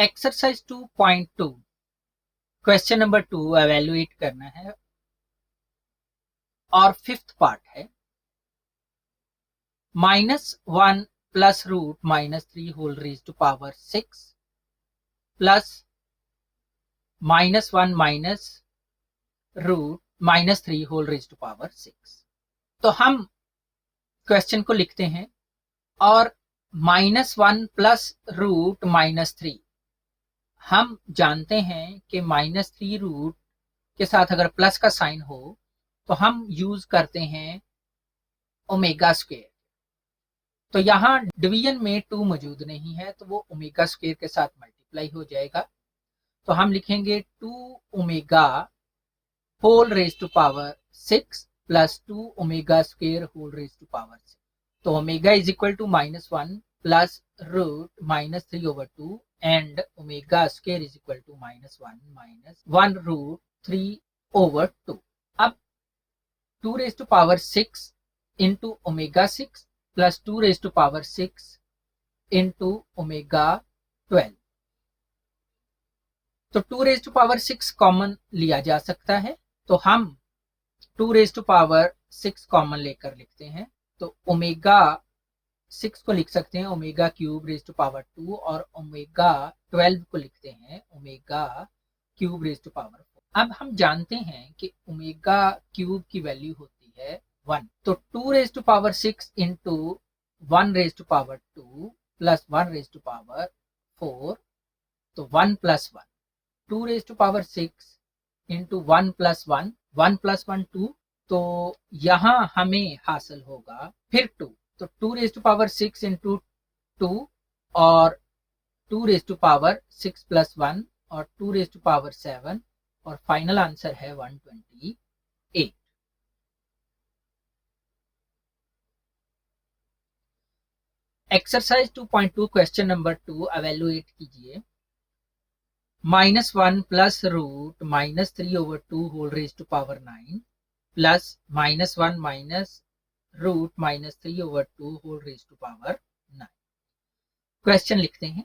Exercise 2.2 question number 2 evaluate करना है और फिफ्थ पार्ट है -1 plus root -3 whole raise to power 6 plus -1 minus root -3 whole raise to power 6। तो हम question को लिखते हैं और -1 प्लस रूट -3 हम जानते हैं कि -3 रूट के साथ अगर प्लस का साइन हो तो हम यूज करते हैं ओमेगा स्क्वायर। तो यहाँ डिवीजन में 2 मौजूद नहीं है तो वो ओमेगा स्क्वायर के साथ मल्टीप्लाई हो जाएगा। तो हम लिखेंगे 2 omega whole raise to power 6 plus 2 omega square whole raise to power 6। तो omega is equal to -1 plus root -3/2 and omega square is equal to -1 minus 1 root 3/2। अब 2 raise to power 6 into omega 6 plus 2 raise to power 6 into omega 12। तो 2 raise to power 6 common लिया जा सकता है तो हम 2 raise to power 6 common लेकर लिखते हैं। तो ओमेगा 6 को लिख सकते हैं omega cube raise to power 2 और ओमेगा 12 को लिखते हैं omega cube raise to power 4। अब हम जानते हैं कि ओमेगा क्यूब की वैल्यू होती है 1। तो 2 raise to power 6 into 1 raise to power 2 plus 1 raise to power 4 तो 1 plus 1 2 raise to power 6 into 1 plus 1 1 plus 1 2। तो यहां हमें हासिल होगा फिर 2। तो 2 रेज टू पावर 6 इंटू 2 और 2 रेज टू पावर 6 प्लस 1 और 2 रेज टू पावर 7 और फाइनल आंसर है 128। एक्सरसाइज 2.2 क्वेश्चन नंबर 2 एवेल्युएट कीजिए। -1 plus root -3/2 whole raise to power 9 plus -1 minus root -3/2 whole raise to power 9। Question लिखते हैं।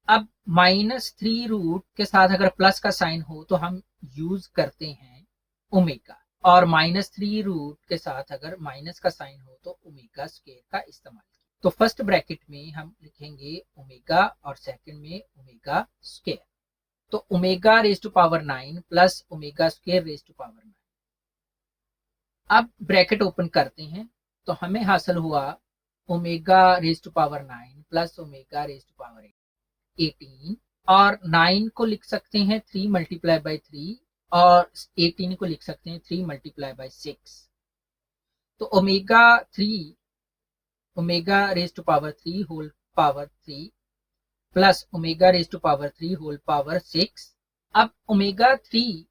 अब -3 root के साथ अगर प्लस का साइन हो तो हम यूज करते हैं ओमेगा और -3 रूट के साथ अगर माइनस का साइन हो तो ओमेगा स्क्वायर का इस्तेमाल। तो फर्स्ट ब्रैकेट में हम लिखेंगे ओमेगा और सेकंड में ओमेगा स्क्वायर। तो omega raise to power 9 plus omega square raise to power 9। अब ब्रैकेट ओपन करते हैं तो हमें हासिल हुआ omega raise to power 9 plus omega raise to power 18 और 9 को लिख सकते हैं 3 मल्टीप्लाई बाई 3 और 18 को लिख सकते हैं 3 मल्टीप्लाई बाई 6। तो omega 3 omega raise to power 3 whole power 3 plus omega raise to power 3 whole power 6। अब ओमेगा 3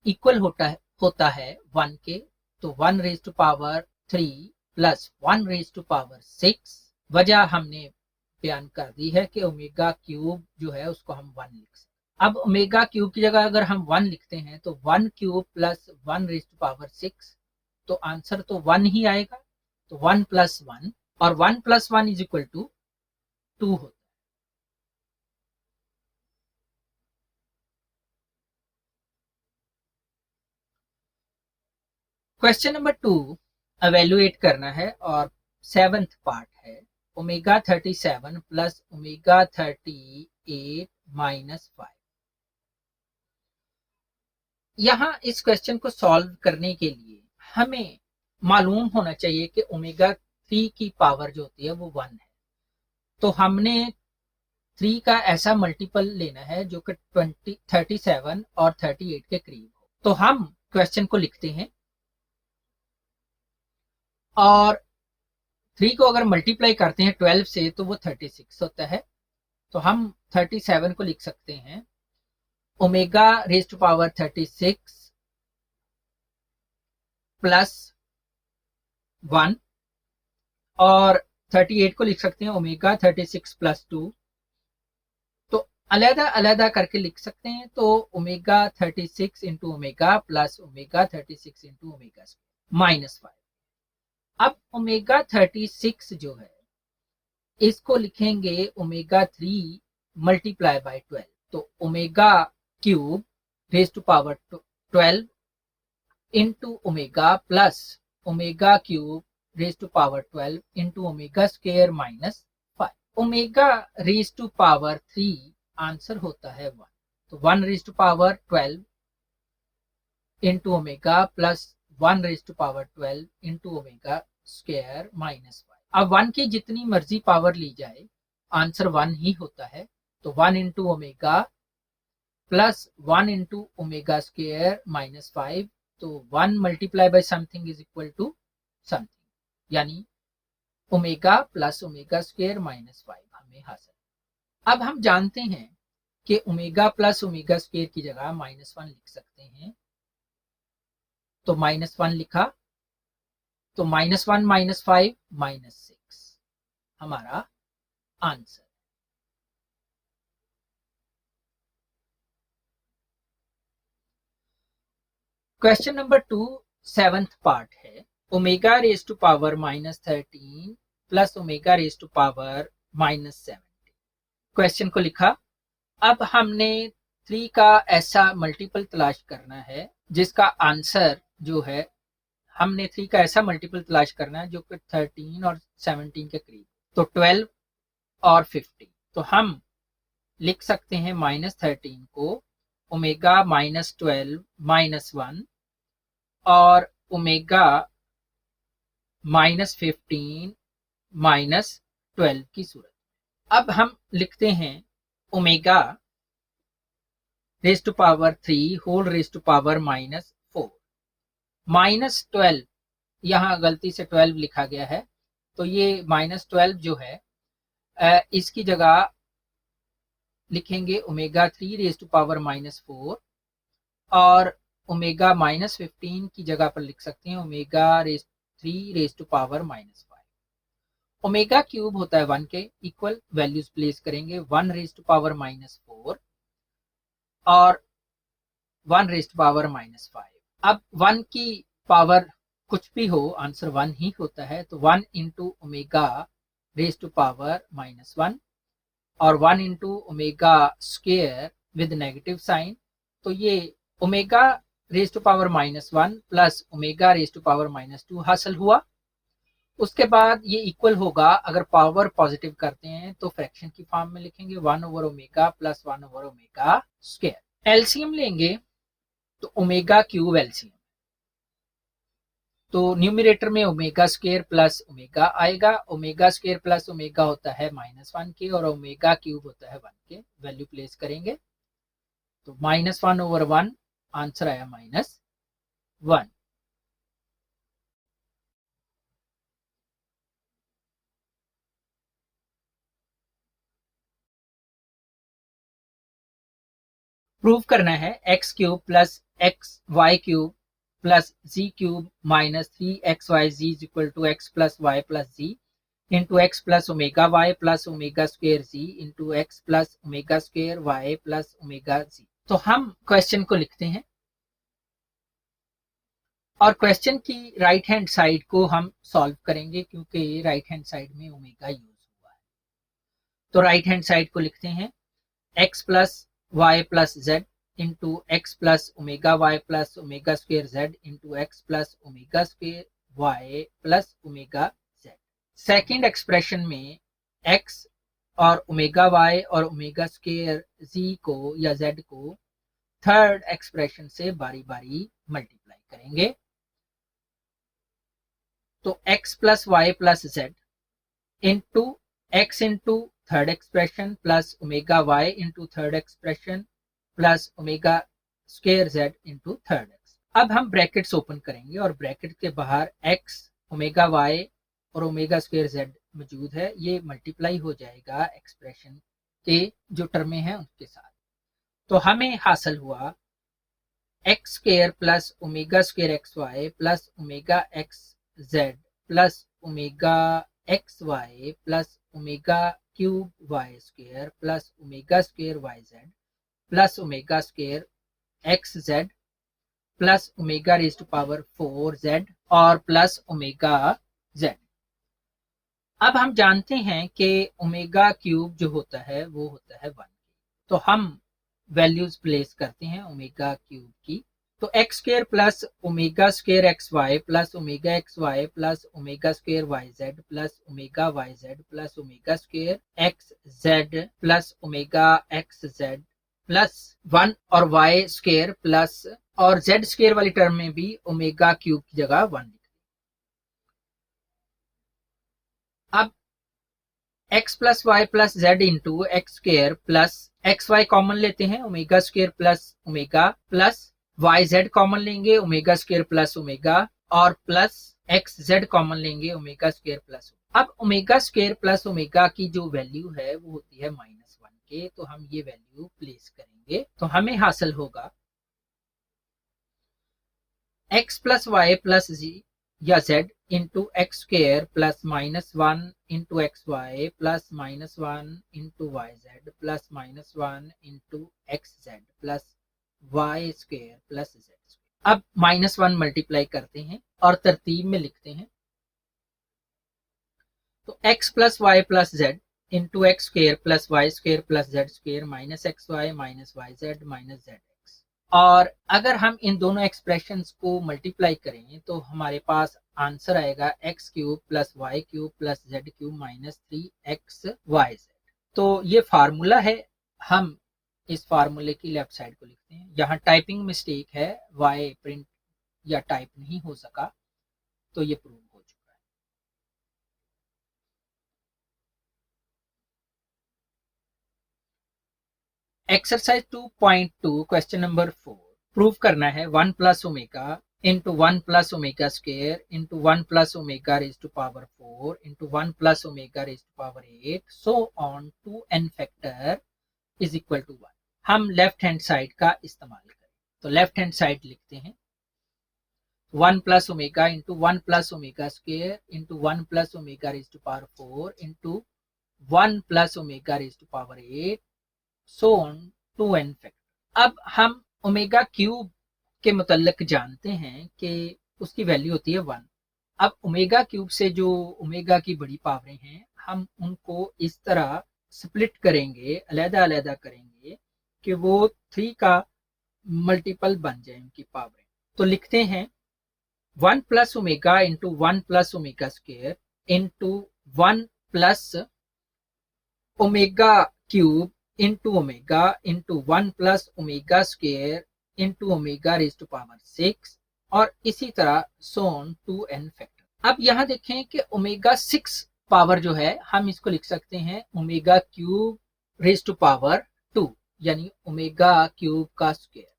इक्वल होता है 1 के। तो 1 raise to power 3 plus 1 raise to power 6। वजह हमने बयान कर दी है कि ओमेगा क्यूब जो है उसको हम 1 लिख सकते। अब ओमेगा क्यूब की जगह अगर हम 1 लिखते हैं तो 1 cube plus 1 raise to power 6 तो आंसर तो 1 ही आएगा। तो 1 प्लस 1 और 1 प्लस 1 इज इक्वल टू 2 होता है। क्वेश्चन नंबर 2 एवेल्युएट करना है और 7th पार्ट है ओमेगा 37 प्लस ओमेगा 38 माइनस 5। यहां इस क्वेश्चन को सॉल्व करने के लिए हमें मालूम होना चाहिए कि ओमेगा 3 की पावर जो होती है वो 1 है। तो हमने 3 का ऐसा मल्टीपल लेना है जो कि 37 और 38 के करीब हो। तो हम क्वेश्चन को लिखते हैं और 3 को अगर मल्टीप्लाई करते हैं 12 से तो वो 36 होता है। तो हम 37 को लिख सकते हैं omega raise to power 36 plus 1 और 38 को लिख सकते हैं ओमेगा 36 प्लस 2। तो अलग अलग करके लिख सकते हैं। तो omega 36 into omega plus omega 36 into omega minus 5। अब ओमेगा 36 जो है इसको लिखेंगे ओमेगा 3 मल्टीप्लाई बाय 12, तो omega cube raise to power 12 into omega plus omega cube raise to power 12 into omega square minus 5। Omega raise to power 3 answer होता है 1, तो 1 raise to power 12 into omega plus 1 raise to power 12 into omega square minus 5। अब 1 की जितनी मर्जी power ली जाए answer 1 ही होता है, तो 1 into omega plus 1 into omega square minus 5, तो 1 multiply by something is equal to something, यानी omega plus omega square minus 5 हमें हासिल। अब हम जानते हैं कि ओमेगा प्लस ओमेगा स्क्वायर की जगह -1 लिख सकते हैं, तो -1 लिखा, तो -1 -5 -6 हमारा आंसर। क्वेश्चन नंबर 2 7th पार्ट है, omega raise to power -13 plus omega raise to power -70। Question को लिखा। अब हमने 3 का ऐसा मल्टीपल तलाश करना है जिसका आंसर जो है, हमने 3 का ऐसा मल्टीपल तलाश करना है जो कि 13 और 17 के करीब, तो 12 और 50। तो हम लिख सकते हैं -13 को ओमेगा -12 -1 और ओमेगा -15 -12 की सूरत। अब हम लिखते हैं omega raise to power 3 whole raise to power -4। -12 यहाँ गलती से 12 लिखा गया है, तो ये -12 जो है इसकी जगह लिखेंगे ओमेगा 3 रेज टू पावर -4 और ओमेगा -15 की जगह पर लिख सकते हैं omega 3 raise to power -5। Omega cube होता है 1 के इक्वल, वैल्यूज प्लेस करेंगे 1 रेज टू पावर -4 और 1 रेज टू पावर -5। अब 1 की पावर कुछ भी हो आंसर 1 ही होता है, तो 1 into omega raise to power -1 और 1 into omega square with negative sign, तो ये omega raise to power -1 plus omega raise to power -2 हासिल हुआ। उसके बाद ये इक्वल होगा, अगर पावर पॉजिटिव करते हैं तो फ्रैक्शन की फॉर्म में लिखेंगे 1 over omega plus 1 over omega square. LCM लेंगे तो ओमेगा क्यूब एलसीएम, तो न्यूमरेटर में ओमेगा स्क्वायर प्लस ओमेगा आएगा, ओमेगा स्क्वायर प्लस ओमेगा होता है -1 के और ओमेगा क्यूब होता है 1 के, वैल्यू प्लेस करेंगे तो -1 ओवर 1 आंसर आया -1। प्रूव करना है x cube plus x y cube plus z cube minus 3xy z is equal to x plus y plus z into x plus omega y plus omega square z into x plus omega square y plus omega z. तो हम question को लिखते हैं और question की right hand side को हम solve करेंगे क्योंकि राइट हैंड साइड में ओमेगा यूज हुआ है। तो राइट हैंड साइड को लिखते हैं x plus y plus z into x plus omega y plus omega square z into x plus omega square y plus omega z. Second expression में x और omega y और omega square जी को या Z को third expression से बारी बारी मल्टीप्लाई करेंगे, तो x plus y plus z into x into third expression plus omega y into third expression plus omega square z into third x. अब हम ब्रैकेट्स ओपन करेंगे और ब्रैकेट के बाहर एक्स ओमेगा वाई और ओमेगा स्क्वायर जेड मौजूद है, ये मल्टीप्लाई हो जाएगा एक्सप्रेशन के जो टर्में हैं उनके साथ। तो हमें हासिल हुआ x square plus omega square x y plus omega x z plus omega x y plus omega cube y square plus omega square y z plus omega square x z plus omega raise to power 4 z और plus omega z. अब हम जानते हैं कि omega cube जो होता है वो होता है 1। तो हम वैल्यूज प्लेस करते हैं ओमेगा क्यूब की। तो x square plus omega square x y plus omega x y plus omega square y z plus omega y z plus omega square x z plus omega x z plus 1 और y square plus और z square वाली term में भी omega cube की जगह 1 लिख। अब x plus y plus z into x square plus x y common लेते हैं omega square plus omega plus y z common लेंगे ओमेगा स्क्वायर प्लस ओमेगा और प्लस एक्स जेड कॉमन लेंगे ओमेगा स्क्वायर प्लस। अब omega square plus omega की जो value है वो होती है -1 के, तो हम ये वैल्यू प्लेस करेंगे तो हमें हासिल होगा x प्लस वाई प्लस जी या z into x square plus -1 into x y plus -1 into y z plus -1 into x z plus y square plus z square. अब -1 मल्टीप्लाई करते हैं और तरतीब में लिखते हैं। तो x plus y plus z into x square plus y square plus z square minus x y minus y z minus z. और अगर हम इन दोनों एक्सप्रेशंस को मल्टीप्लाई करें तो हमारे पास आंसर आएगा x cube plus y cube plus z cube minus 3x y z. तो ये फार्मूला है, हम इस फार्मूले की लेफ्ट साइड को लिखते हैं। यहाँ टाइपिंग मिस्टेक है, वाई प्रिंट या टाइप नहीं हो सका, तो ये प्रूव हो चुका है। एक्सरसाइज 2.2 क्वेश्चन नंबर 4 प्रूव करना है 1 plus omega into 1 plus omega square into 1 plus omega raise to power 4 into 1 plus omega raise to power 8 so on to n factor is equal to 1। हम left hand side का इस्तेमाल करें तो left hand side लिखते हैं 1 plus omega into 1 plus omega square into 1 plus omega raise to power 4 into 1 plus omega raise to power 8 so on to n factor. अब हम omega cube के मुतल्लिक जानते हैं कि उसकी वैल्यू होती है 1। अब ओमेगा क्यूब से जो ओमेगा की बड़ी पावरें हैं हम उनको इस तरह स्प्लिट करेंगे, अलहदा अलहदा करेंगे कि वो 3 का मल्टीपल बन जाए उनकी पावरें। तो लिखते हैं 1 plus omega into 1 plus omega square into 1 plus omega cube into omega into 1 plus omega square into omega raise to power 6 और इसी तरह सोन टू n फैक्टर। अब यहाँ देखें कि ओमेगा 6 पावर जो है हम इसको लिख सकते हैं omega cube raise to power 2 यानी ओमेगा क्यूब का स्क्वायर।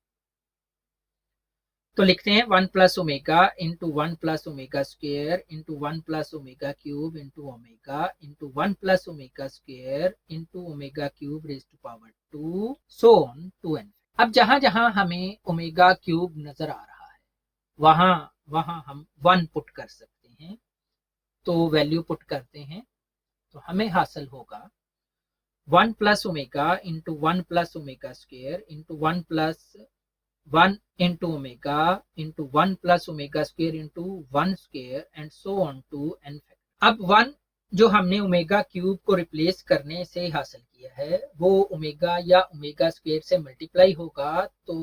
तो लिखते हैं 1 plus omega into 1 plus omega square into 1 plus omega cube into omega into 1 plus omega square into omega cube raise to power 2 so on to n। अब जहां जहां हमें omega cube नजर आ रहा है वहां वहां हम 1 पुट कर सकते हैं। तो वैल्यू पुट करते हैं तो हमें हासिल होगा 1 plus omega into 1 plus omega square into 1 plus 1 into omega into 1 plus omega square into 1 square and so on to n factor. अब 1 जो हमने ओमेगा क्यूब को रिप्लेस करने से हासिल किया है वो ओमेगा या ओमेगा स्क्वायर से मल्टीप्लाई होगा, तो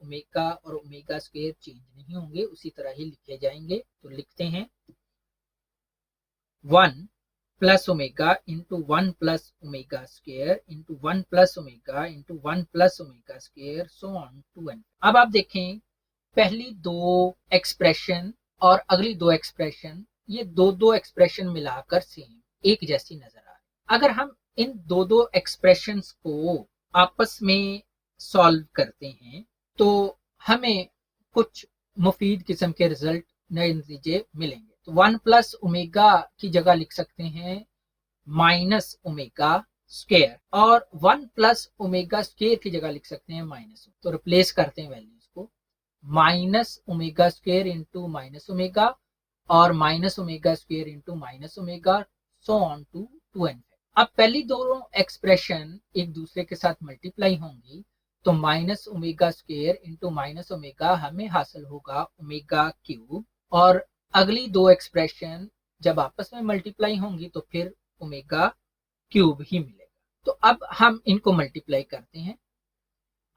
ओमेगा और ओमेगा स्क्वायर चेंज नहीं होंगे, उसी तरह ही लिखे जाएंगे। तो लिखते हैं 1 plus omega into 1 plus omega square into 1 plus omega into 1 plus omega square so on to n। अब आप देखें पहली दो एक्सप्रेशन और अगली दो एक्सप्रेशन, ये दो एक्सप्रेशन मिलाकर सेम एक जैसी नजर आ रही। अगर हम इन दो एक्सप्रेशंस को आपस में सॉल्व करते हैं तो हमें कुछ मुफीद किस्म के रिजल्ट, नए नतीजे मिलेंगे। तो 1 प्लस ओमेगा की जगह लिख सकते हैं माइनस ओमेगा स्क्वायर और 1 प्लस ओमेगा स्क्वायर की जगह लिख सकते हैं माइनस। तो रिप्लेस करते हैं वैल्यूज को, minus omega square into minus omega और minus omega square into minus omega so on to n। अब पहली दोनों एक्सप्रेशन एक दूसरे के साथ मल्टीप्लाई होंगी तो minus omega square into minus omega हमें हासिल होगा ओमेगा क्यूब, और अगली दो एक्सप्रेशन जब आपस में मल्टीप्लाई होंगी तो फिर ओमेगा क्यूब ही मिलेगा। तो अब हम इनको मल्टीप्लाई करते हैं।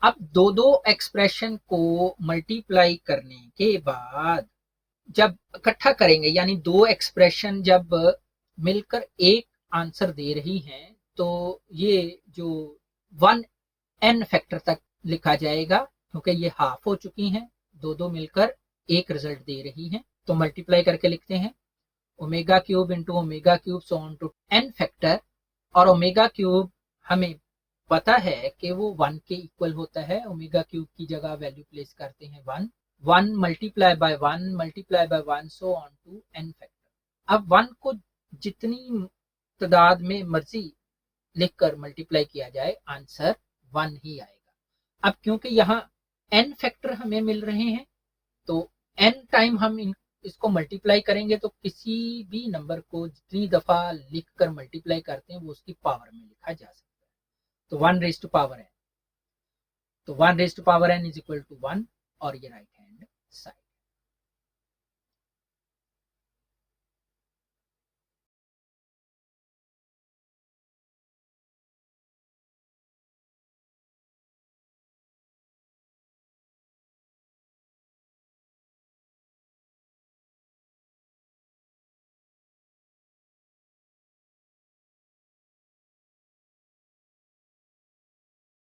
अब दो दो एक्सप्रेशन को मल्टीप्लाई करने के बाद जब इकट्ठा करेंगे, यानी दो एक्सप्रेशन जब मिलकर एक आंसर दे रही हैं, तो ये जो 1n फैक्टर तक लिखा जाएगा, क्योंकि ये हाफ हो चुकी हैं, दो दो मिलकर एक रिजल्ट दे रही हैं। तो मल्टीप्लाई करके लिखते हैं omega cube into omega cube so on to n factor. और ओमेगा क्यूब हमें पता है कि वो 1 के इक्वल होता है। ओमेगा क्यूब की जगह वैल्यू प्लेस करते हैं 1, 1 multiply by 1 multiply by 1 so on to n factor. अब 1 को जितनी तादाद में मर्जी लिखकर मल्टीप्लाई किया जाए, आंसर 1 ही आएगा। अब क्योंकि यहाँ n फैक्टर हमें मिल रहे हैं, तो n टाइम हम इसको मल्टीप्लाई करेंगे, तो किसी भी नंबर को जितनी दफा लिखकर मल्टीप्लाई करते हैं वो उसकी पावर में लिखा जा सकता है। तो 1 रेज टू पावर n, तो 1 raise to power n is equal to 1, और ये राइट हैंड साइड।